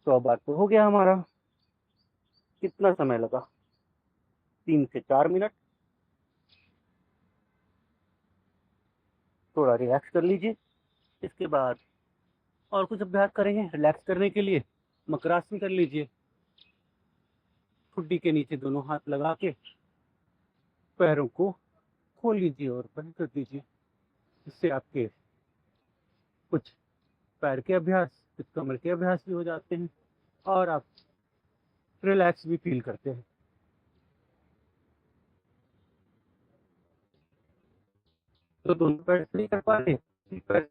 तो अब बात तो हो गया हमारा। कितना समय लगा? 3 से 4 मिनट। थोड़ा रिलैक्स कर लीजिए। इसके बाद और कुछ अभ्यास करेंगे रिलैक्स करने के लिए। मकरासन कर लीजिए। ठुड्डी के नीचे दोनों हाथ लगा के पैरों को खोल लीजिए और बंद कर दीजिए। इससे आपके कुछ पैर के अभ्यास, कुछ कमर के अभ्यास भी हो जाते हैं और आप रिलैक्स भी फील करते हैं। तो दोनों पैर नहीं कर पा रहे, पैर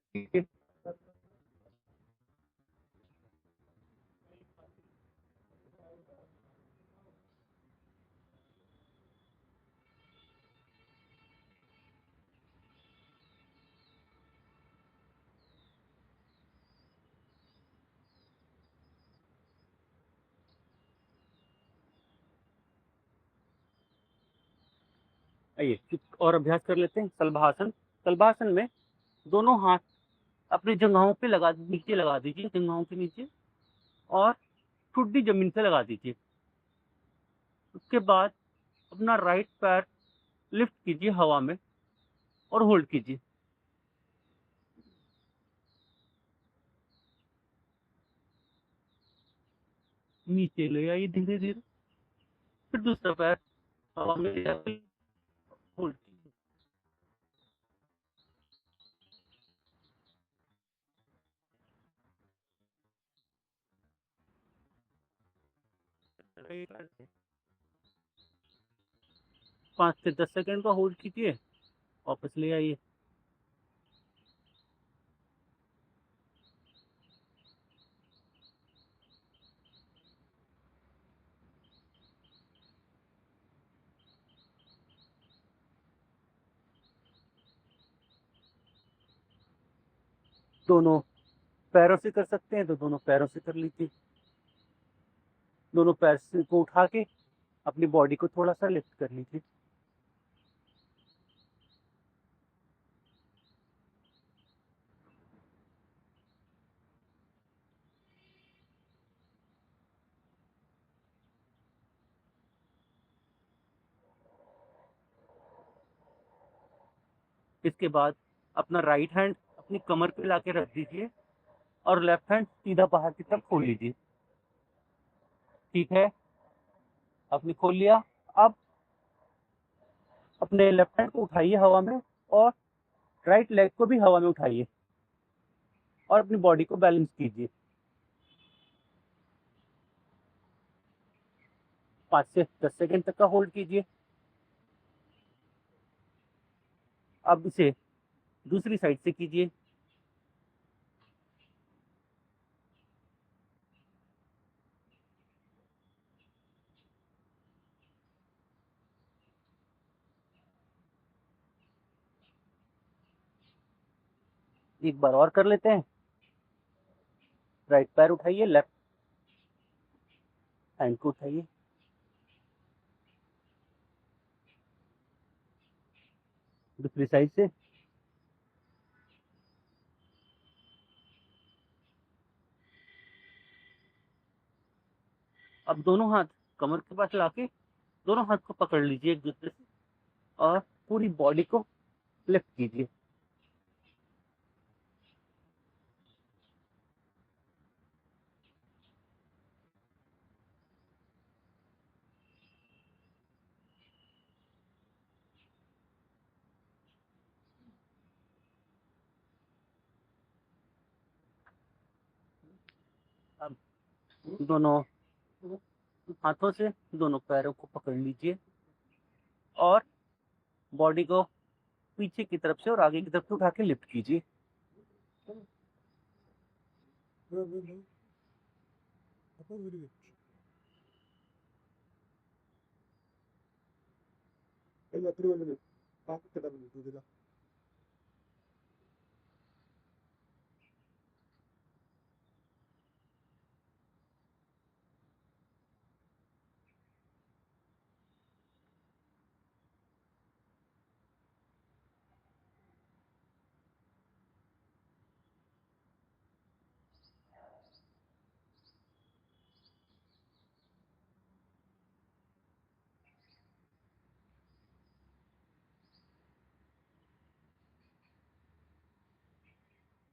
आइए कुछ और अभ्यास कर लेते हैं। सलभासन। सलभासन में दोनों हाथ अपनी जंघाओं पे लगा, नीचे लगा दीजिए, जंघाओं के नीचे, और ठुड्डी जमीन से लगा दीजिए। उसके बाद अपना राइट पैर लिफ्ट कीजिए हवा में और होल्ड कीजिए। नीचे ले आइए धीरे धीरे, फिर दूसरा पैर हवा में ले जाकर होल्ड कीजिए। 5 से 10 सेकंड का होल्ड कीजिए, वापस ले आइए। दोनों पैरों से कर सकते हैं तो दोनों पैरों से कर लीजिए। दोनों पैर को उठा के अपनी बॉडी को थोड़ा सा लिफ्ट कर लीजिए। इसके बाद अपना राइट हैंड अपनी कमर पे लाके रख दीजिए और लेफ्ट हैंड सीधा बाहर की तरफ खोल लीजिए। ठीक है, आपने खोल लिया। अब अपने लेफ्ट हैंड को उठाइए हवा में और राइट लेग को भी हवा में उठाइए और अपनी बॉडी को बैलेंस कीजिए। 5 से 10 सेकंड तक का होल्ड कीजिए। अब इसे दूसरी साइड से कीजिए। एक बार और कर लेते हैं। राइट पैर उठाइए, लेफ्ट हैंड को उठाइए। दूसरी साइड से। अब दोनों हाथ कमर के पास लाके दोनों हाथ को पकड़ लीजिए एक दूसरे से और पूरी बॉडी को लिफ्ट कीजिए। अब दोनों हाथों से दोनों पैरों को पकड़ लीजिए और बॉडी को पीछे की तरफ से और आगे की तरफ से उठा के लिफ्ट कीजिए।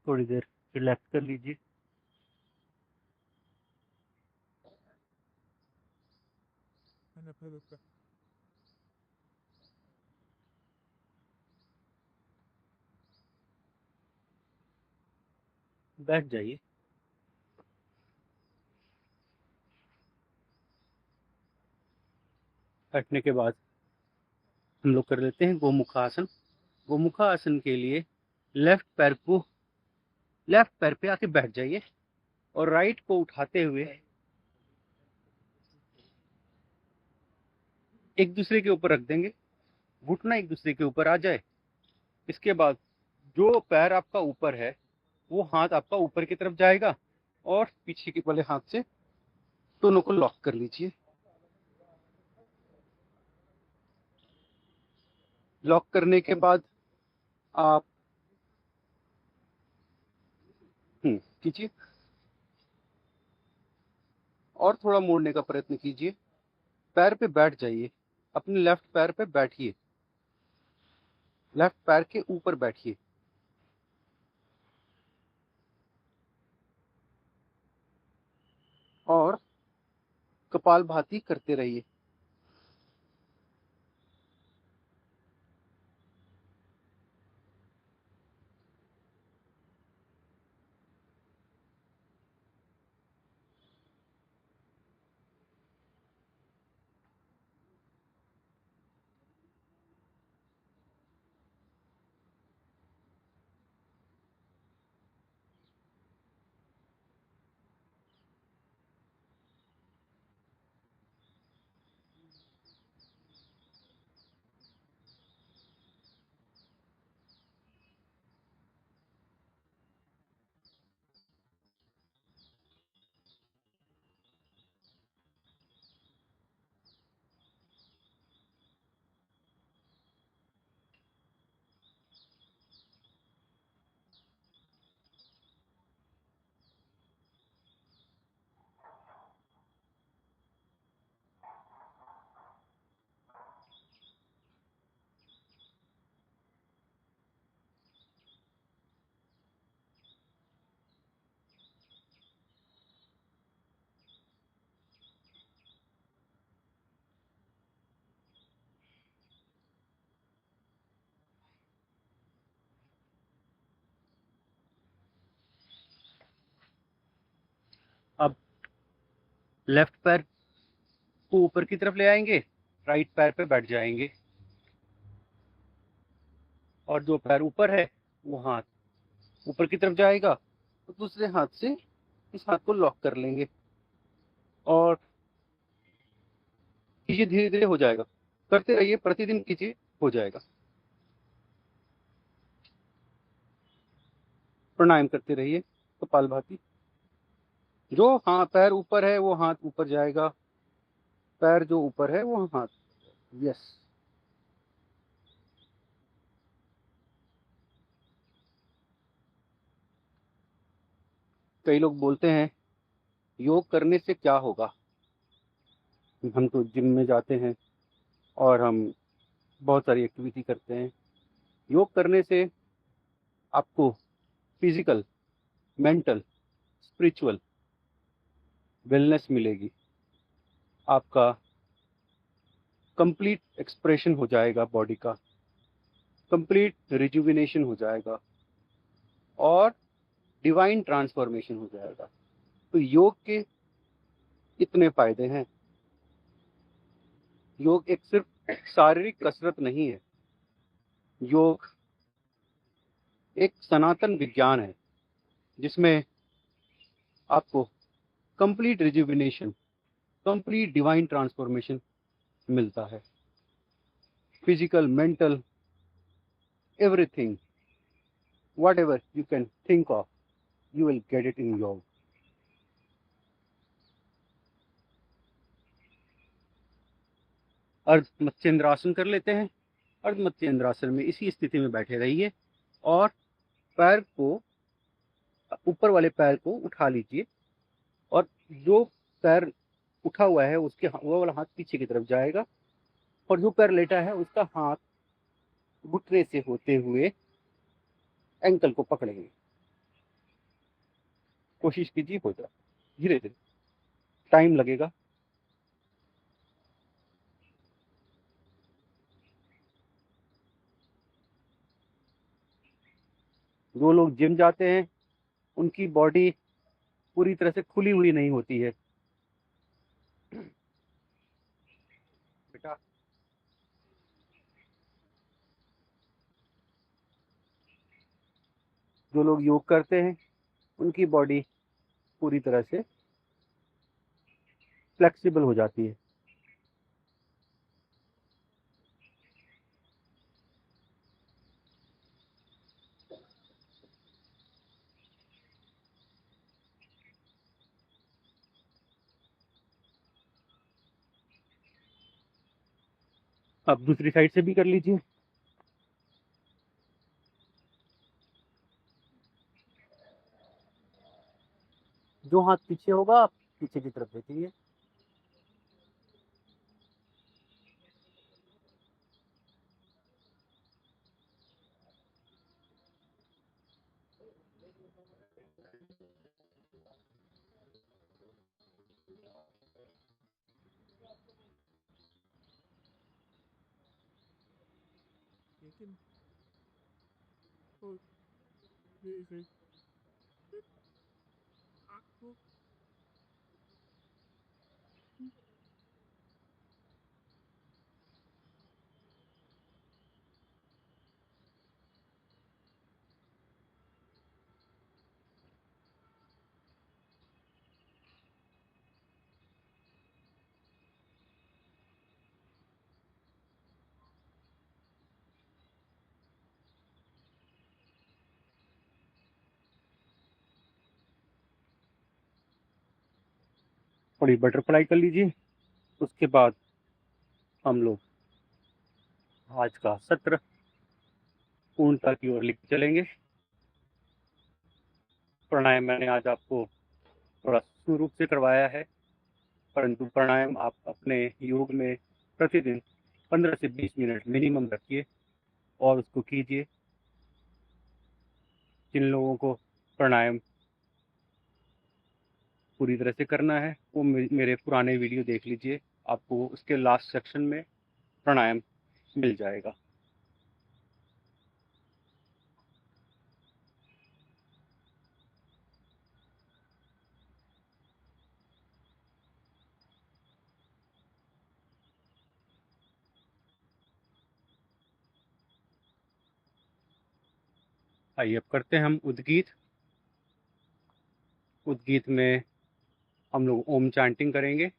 थोड़ी देर रिलैक्स कर लीजिए। बैठ जाइए। बैठने के बाद हम लोग कर लेते हैं गोमुखा आसन। गोमुखा आसन के लिए लेफ्ट पैर पे आके बैठ जाइए और राइट को उठाते हुए एक दूसरे के ऊपर रख देंगे। घुटना एक दूसरे के ऊपर आ जाए। इसके बाद जो पैर आपका ऊपर है वो हाथ आपका ऊपर की तरफ जाएगा और पीछे के वाले हाथ से दोनों को लॉक कर लीजिए। लॉक करने के बाद आप कीजिए और थोड़ा मोड़ने का प्रयत्न कीजिए। पैर पे बैठ जाइए। अपने लेफ्ट पैर पे बैठिए। लेफ्ट पैर के ऊपर बैठिए और कपालभाति करते रहिए। लेफ्ट पैर को ऊपर की तरफ ले आएंगे, राइट पैर पे बैठ जाएंगे, और जो पैर ऊपर है वो हाथ ऊपर की तरफ जाएगा, तो दूसरे हाथ से इस हाथ को लॉक कर लेंगे और कीजिए, धीरे धीरे हो जाएगा, करते रहिए, प्रतिदिन कीजिए, हो जाएगा। प्राणायाम करते रहिए कपालभाति। जो हाँ पैर ऊपर है वो हाथ ऊपर जाएगा, पैर जो ऊपर है वो हाथ, यस। कई लोग बोलते हैं योग करने से क्या होगा। हम तो जिम में जाते हैं और हम बहुत सारी एक्टिविटी करते हैं। योग करने से आपको फिजिकल, मेंटल, स्पिरिचुअल वेलनेस मिलेगी। आपका कंप्लीट एक्सप्रेशन हो जाएगा बॉडी का, कंप्लीट रिजुविनेशन हो जाएगा और डिवाइन ट्रांसफॉर्मेशन हो जाएगा। तो योग के इतने फायदे हैं। योग एक सिर्फ शारीरिक कसरत नहीं है, योग एक सनातन विज्ञान है जिसमें आपको complete rejuvenation, complete divine transformation मिलता है। Physical, mental, everything, whatever you can think of, you will get it in yoga. अर्ध मत्स्येंद्रासन कर लेते हैं। अर्ध मत्स्येंद्रासन में इसी स्थिति में बैठे रहिए और पैर को, ऊपर वाले पैर को उठा लीजिए और जो पैर उठा हुआ है उसके वो वाला हाथ पीछे की तरफ जाएगा और जो पैर लेटा है उसका हाथ घुटने से होते हुए एंकल को पकड़ेंगे। कोशिश कीजिए, हो जाए, धीरे धीरे, टाइम लगेगा। जो लोग जिम जाते हैं उनकी बॉडी पूरी तरह से खुली हुई नहीं होती है। बेटा, जो लोग योग करते हैं उनकी बॉडी पूरी तरह से फ्लेक्सिबल हो जाती है। अब दूसरी साइड से भी कर लीजिए। जो हाथ पीछे होगा आप पीछे की तरफ देखिए। लेकिन तो ये आपको थोड़ी बटरफ्लाई कर लीजिए। उसके बाद हम लोग आज का सत्र पूर्णता की ओर लेकर चलेंगे। प्राणायाम मैंने आज आपको थोड़ा सुरूप से करवाया है, परंतु प्राणायाम आप अपने योग में प्रतिदिन 15 से 20 मिनट मिनिमम रखिए और उसको कीजिए। जिन लोगों को प्राणायाम पूरी तरह से करना है वो मेरे पुराने वीडियो देख लीजिए, आपको उसके लास्ट सेक्शन में प्राणायाम मिल जाएगा। आइए अब करते हैं हम उद्गीत। उद्गीत में हम लोग ओम चांटिंग करेंगे।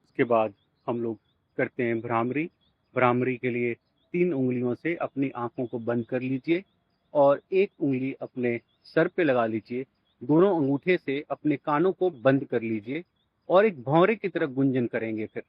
उसके बाद हम लोग करते हैं भ्रामरी। भ्रामरी के लिए 3 उंगलियों से अपनी आंखों को बंद कर लीजिए और एक उंगली अपने सर पे लगा लीजिए। दोनों अंगूठे से अपने कानों को बंद कर लीजिए और एक भौंरे की तरह गुंजन करेंगे। फिर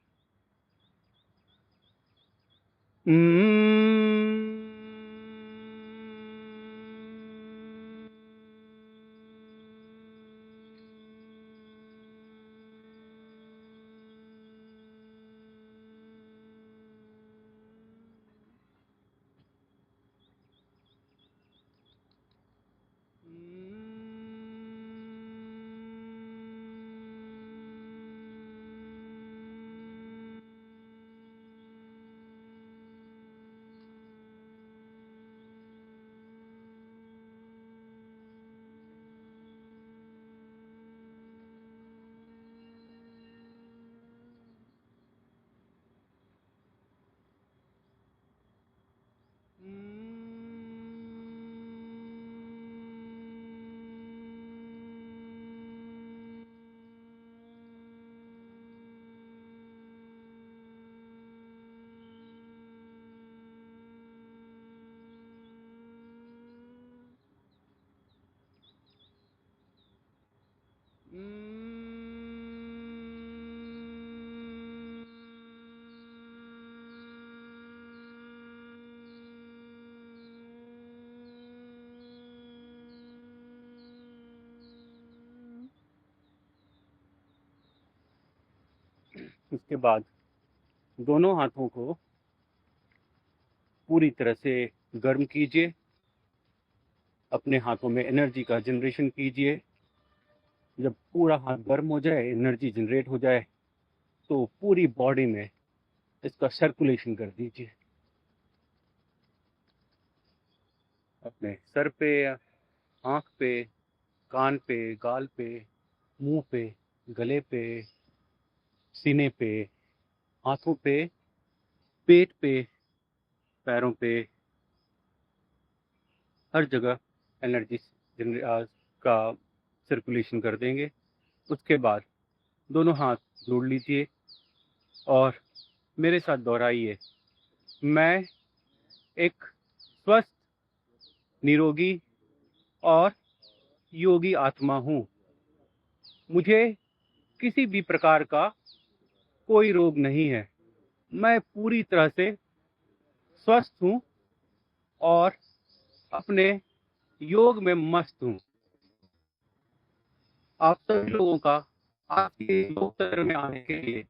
उसके बाद दोनों हाथों को पूरी तरह से गर्म कीजिए। अपने हाथों में एनर्जी का जनरेशन कीजिए। जब पूरा हाथ गर्म हो जाए, एनर्जी जनरेट हो जाए, तो पूरी बॉडी में इसका सर्कुलेशन कर दीजिए। अपने सर पे, आंख पे, कान पे, गाल पे, मुंह पे, गले पे, सीने पे, हाथों पे, पेट पे, पैरों पे, हर जगह एनर्जी का सर्कुलेशन कर देंगे। उसके बाद दोनों हाथ जोड़ लीजिए और मेरे साथ दोहराइए, मैं एक स्वस्थ, निरोगी और योगी आत्मा हूँ। मुझे किसी भी प्रकार का कोई रोग नहीं है। मैं पूरी तरह से स्वस्थ हूँ और अपने योग में मस्त हूँ। आप सभी लोगों का आपके योग सत्र में आने के लिए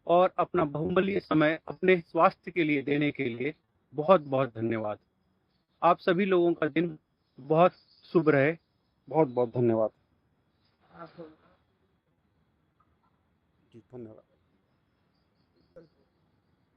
और अपना बहुमूल्य समय अपने स्वास्थ्य के लिए देने के लिए बहुत बहुत धन्यवाद। आप सभी लोगों का दिन बहुत शुभ रहे। बहुत बहुत धन्यवाद। आपको जी धन्यवाद।